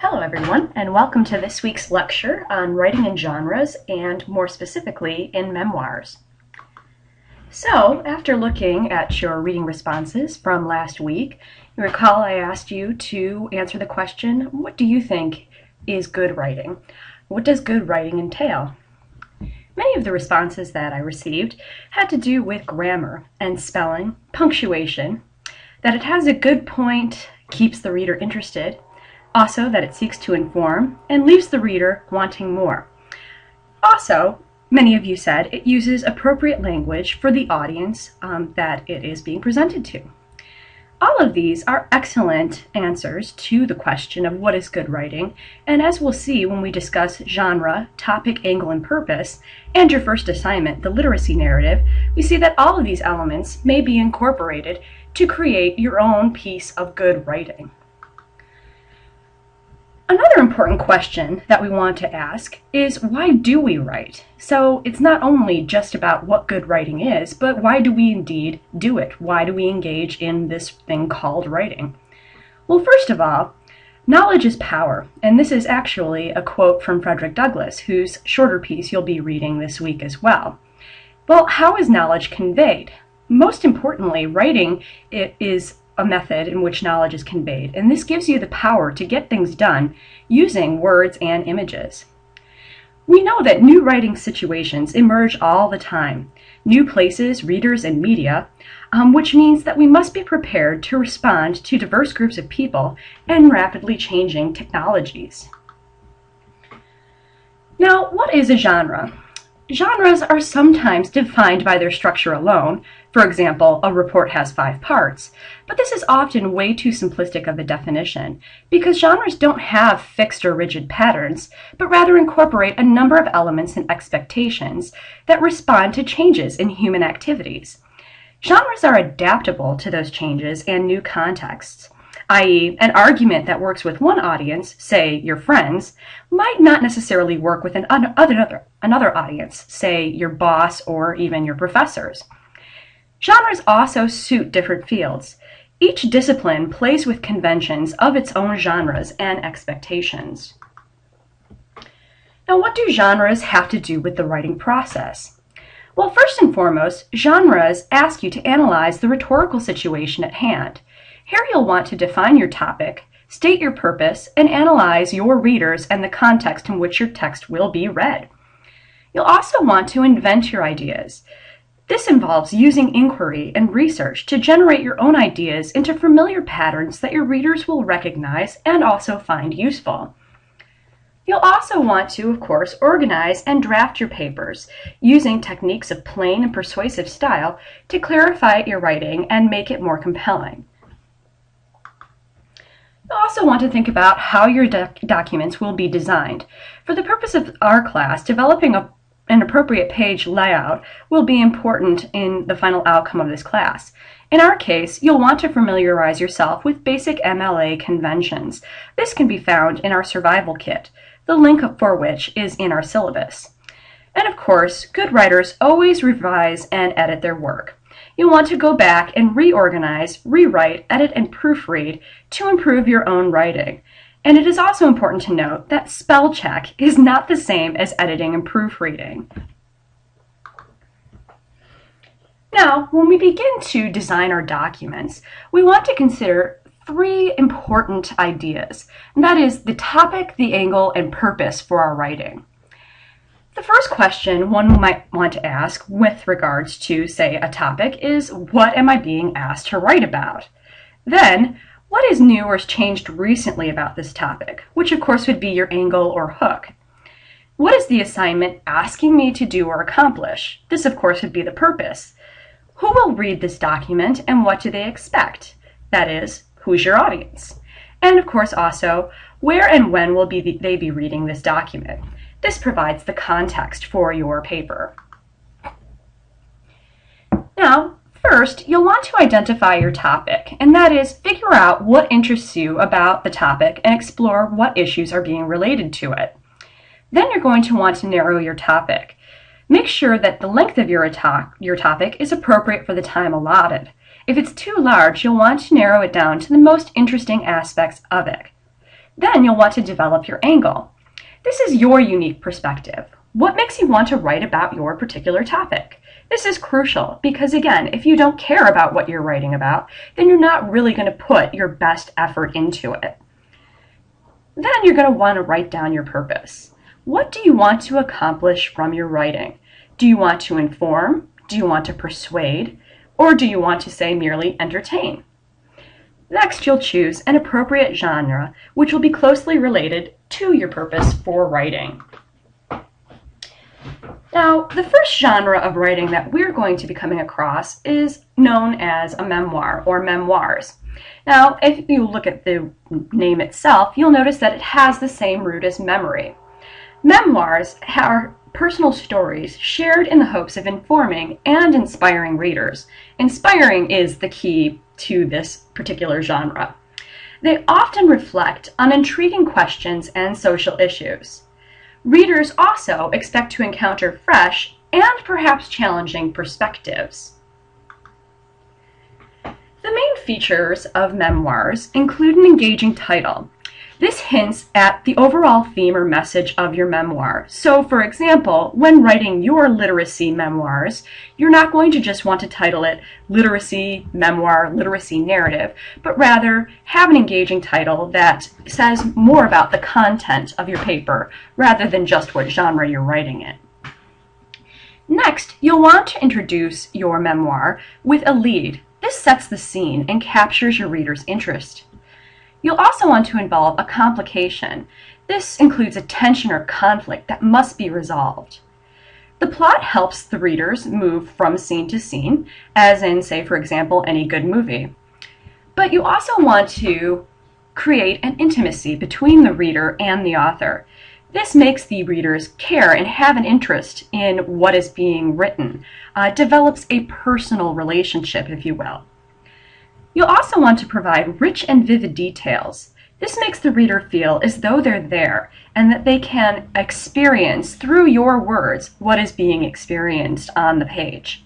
Hello everyone, and welcome to this week's lecture on writing in genres, and more specifically in memoirs. So, after looking at your reading responses from last week, you recall I asked you to answer the question, what do you think is good writing? What does good writing entail? Many of the responses that I received had to do with grammar and spelling, punctuation, that it has a good point, keeps the reader interested, also that it seeks to inform and leaves the reader wanting more. Also, many of you said it uses appropriate language for the audience that it is being presented to. All of these are excellent answers to the question of what is good writing, and as we'll see when we discuss genre, topic, angle, and purpose, and your first assignment, the literacy narrative, we see that all of these elements may be incorporated to create your own piece of good writing. Another important question that we want to ask is, why do we write? So it's not only just about what good writing is, but why do we indeed do it? Why do we engage in this thing called writing? Well, first of all, knowledge is power, and this is actually a quote from Frederick Douglass, whose shorter piece you'll be reading this week as well. Well, how is knowledge conveyed? Most importantly, writing is a method in which knowledge is conveyed, and this gives you the power to get things done using words and images. We know that new writing situations emerge all the time, new places, readers, and media, which means that we must be prepared to respond to diverse groups of people and rapidly changing technologies. Now, what is a genre? Genres are sometimes defined by their structure alone. For example, a report has 5 parts, but this is often way too simplistic of a definition because genres don't have fixed or rigid patterns, but rather incorporate a number of elements and expectations that respond to changes in human activities. Genres are adaptable to those changes and new contexts, i.e., an argument that works with one audience, say your friends, might not necessarily work with another audience, say your boss or even your professors. Genres also suit different fields. Each discipline plays with conventions of its own genres and expectations. Now, what do genres have to do with the writing process? Well, first and foremost, genres ask you to analyze the rhetorical situation at hand. Here you'll want to define your topic, state your purpose, and analyze your readers and the context in which your text will be read. You'll also want to invent your ideas. This involves using inquiry and research to generate your own ideas into familiar patterns that your readers will recognize and also find useful. You'll also want to, of course, organize and draft your papers using techniques of plain and persuasive style to clarify your writing and make it more compelling. You'll also want to think about how your documents will be designed. For the purpose of our class, developing an appropriate page layout will be important in the final outcome of this class. In our case, you'll want to familiarize yourself with basic MLA conventions. This can be found in our survival kit, the link for which is in our syllabus. And of course, good writers always revise and edit their work. You'll want to go back and reorganize, rewrite, edit, and proofread to improve your own writing. And it is also important to note that spell check is not the same as editing and proofreading. Now, when we begin to design our documents, we want to consider 3 important ideas, and that is the topic, the angle, and purpose for our writing. The first question one might want to ask with regards to, say, a topic is, what am I being asked to write about? Then, what is new or has changed recently about this topic, which of course would be your angle or hook? What is the assignment asking me to do or accomplish? This of course would be the purpose. Who will read this document and what do they expect? That is, who's your audience? And of course also, where and when will they be reading this document? This provides the context for your paper. Now, first, you'll want to identify your topic, and that is figure out what interests you about the topic and explore what issues are being related to it. Then you're going to want to narrow your topic. Make sure that the length of your topic is appropriate for the time allotted. If it's too large, you'll want to narrow it down to the most interesting aspects of it. Then you'll want to develop your angle. This is your unique perspective. What makes you want to write about your particular topic? This is crucial because, again, if you don't care about what you're writing about, then you're not really going to put your best effort into it. Then you're going to want to write down your purpose. What do you want to accomplish from your writing? Do you want to inform? Do you want to persuade? Or do you want to, say, merely entertain? Next, you'll choose an appropriate genre, which will be closely related to your purpose for writing. Now, the first genre of writing that we're going to be coming across is known as a memoir or memoirs. Now, if you look at the name itself, you'll notice that it has the same root as memory. Memoirs are personal stories shared in the hopes of informing and inspiring readers. Inspiring is the key to this particular genre. They often reflect on intriguing questions and social issues. Readers also expect to encounter fresh and perhaps challenging perspectives. The main features of memoirs include an engaging title. This hints at the overall theme or message of your memoir. So, for example, when writing your literacy memoirs, you're not going to just want to title it Literacy Memoir, Literacy Narrative, but rather have an engaging title that says more about the content of your paper rather than just what genre you're writing in. Next, you'll want to introduce your memoir with a lead. This sets the scene and captures your reader's interest. You'll also want to involve a complication. This includes a tension or conflict that must be resolved. The plot helps the readers move from scene to scene, as in, say, for example, any good movie. But you also want to create an intimacy between the reader and the author. This makes the readers care and have an interest in what is being written, develops a personal relationship, if you will. You'll also want to provide rich and vivid details. This makes the reader feel as though they're there and that they can experience through your words what is being experienced on the page.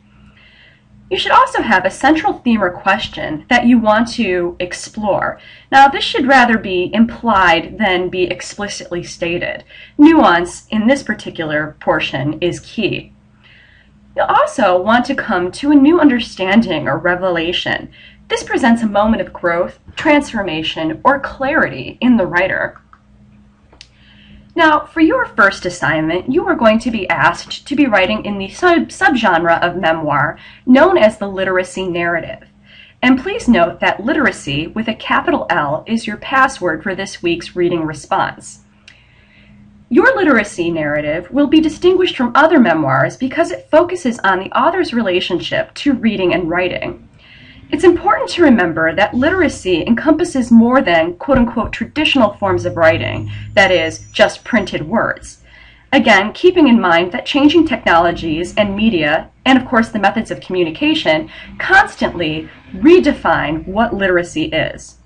You should also have a central theme or question that you want to explore. Now, this should rather be implied than be explicitly stated. Nuance in this particular portion is key. You'll also want to come to a new understanding or revelation. This presents a moment of growth, transformation, or clarity in the writer. Now, for your first assignment, you are going to be asked to be writing in the subgenre of memoir known as the literacy narrative. And please note that literacy with a capital L is your password for this week's reading response. Your literacy narrative will be distinguished from other memoirs because it focuses on the author's relationship to reading and writing. It's important to remember that literacy encompasses more than quote-unquote traditional forms of writing, that is, just printed words. Again, keeping in mind that changing technologies and media, and of course the methods of communication, constantly redefine what literacy is.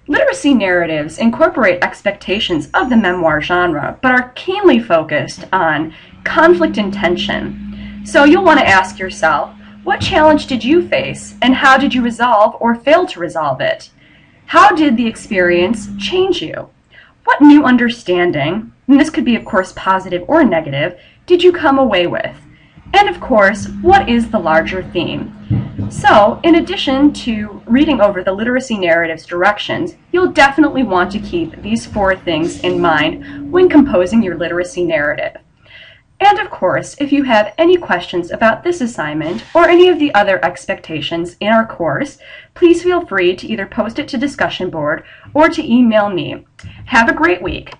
Literacy narratives incorporate expectations of the memoir genre, but are keenly focused on conflict and tension. So you'll want to ask yourself, what challenge did you face, and how did you resolve or fail to resolve it? How did the experience change you? What new understanding, and this could be of course positive or negative, did you come away with? And of course, what is the larger theme? So, in addition to reading over the literacy narrative's directions, you'll definitely want to keep these 4 things in mind when composing your literacy narrative. And of course, if you have any questions about this assignment or any of the other expectations in our course, please feel free to either post it to discussion board or to email me. Have a great week.